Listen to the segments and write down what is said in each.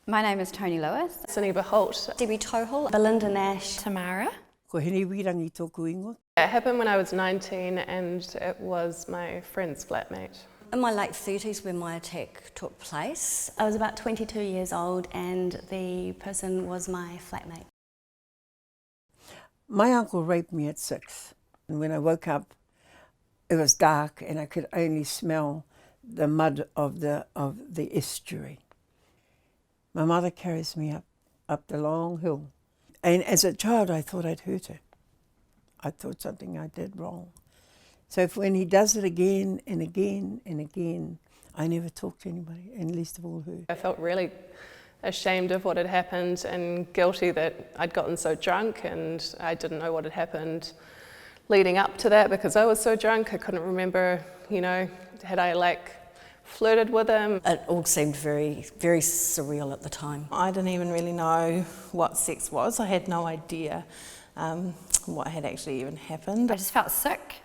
My name is Tony Lewis. Saniba Holt. Debbie Tohol. Belinda Nash. Tamara. Ko hene wirangi tōku ingo. It happened when I was 19 and it was my friend's flatmate. In my late 30s when my attack took place, I was about 22 years old and the person was my flatmate. My uncle raped me at 6, and when I woke up it was dark and I could only smell the mud of the estuary. My mother carries me up the long hill, and as a child I thought I'd hurt her. I thought something I did wrong. So when he does it again and again and again, I never talk to anybody, and least of all her. I felt really ashamed of what had happened and guilty that I'd gotten so drunk and I didn't know what had happened leading up to that because I was so drunk. I couldn't remember, had I flirted with him. It all seemed very, very surreal at the time. I didn't even really know what sex was. I had no idea what had actually even happened. I just felt sick,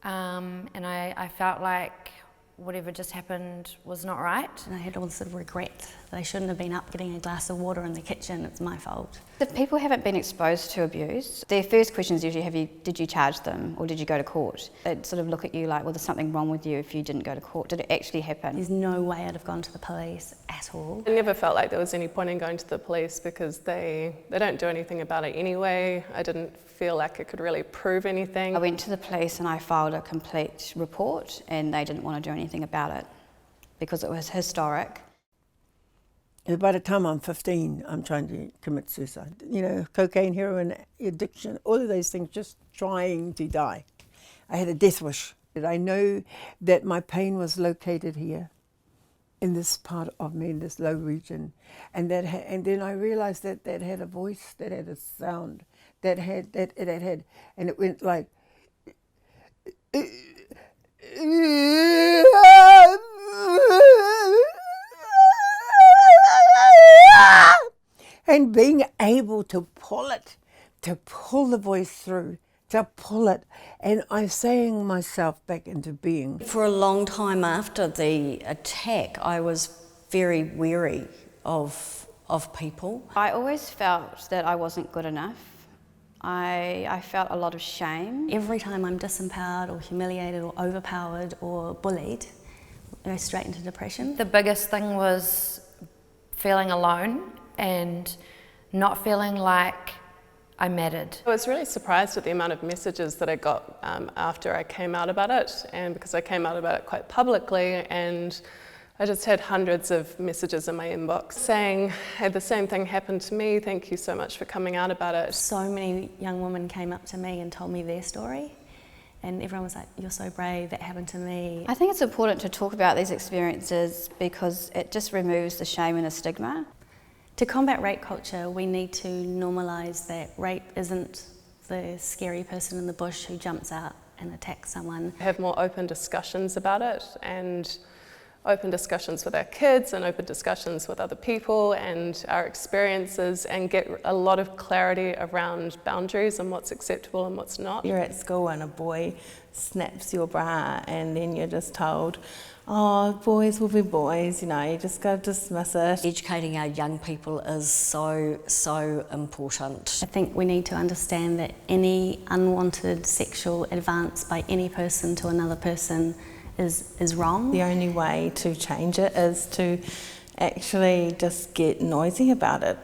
and I felt like whatever just happened was not right. And I had all this sort of regret that I shouldn't have been up getting a glass of water in the kitchen. It's my fault. If people haven't been exposed to abuse, their first question is usually, did you charge them or did you go to court? They'd sort of look at you like, well, there's something wrong with you if you didn't go to court. Did it actually happen? There's no way I'd have gone to the police at all. I never felt like there was any point in going to the police because they don't do anything about it anyway. I didn't feel like I could really prove anything. I went to the police and I filed a complete report and they didn't want to do anything about it because it was historic. And by the time I'm 15, I'm trying to commit suicide. Cocaine, heroin, addiction, all of those things, just trying to die. I had a death wish. I know that my pain was located here, in this part of me, in this low region. And then I realized that that had a voice, that had a sound, that had, and it went like, and being able to pull it, to pull the voice through, to pull it, and I'm saying myself back into being. For a long time after the attack, I was very wary of people. I always felt that I wasn't good enough. I felt a lot of shame. Every time I'm disempowered or humiliated or overpowered or bullied, I go straight into depression. The biggest thing was feeling alone and not feeling like I mattered. I was really surprised at the amount of messages that I got after I came out about it, and because I came out about it quite publicly, and I just had hundreds of messages in my inbox saying, "Had the same thing happened to me, thank you so much for coming out about it." So many young women came up to me and told me their story, and everyone was like, "You're so brave, that happened to me." I think it's important to talk about these experiences because it just removes the shame and the stigma. To combat rape culture, we need to normalise that rape isn't the scary person in the bush who jumps out and attacks someone. Have more open discussions about it, and open discussions with our kids and open discussions with other people and our experiences, and get a lot of clarity around boundaries and what's acceptable and what's not. You're at school and a boy snaps your bra and then you're just told, oh, boys will be boys, you just got to dismiss it. Educating our young people is so important. I think we need to understand that any unwanted sexual advance by any person to another person is wrong. The only way to change it is to actually just get noisy about it.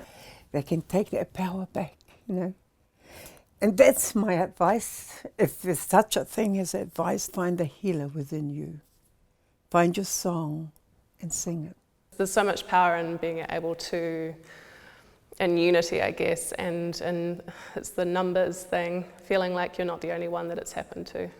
They can take their power back, And that's my advice. If there's such a thing as advice, find the healer within you. Find your song and sing it. There's so much power in being able to, in unity, I guess, and it's the numbers thing, feeling like you're not the only one that it's happened to.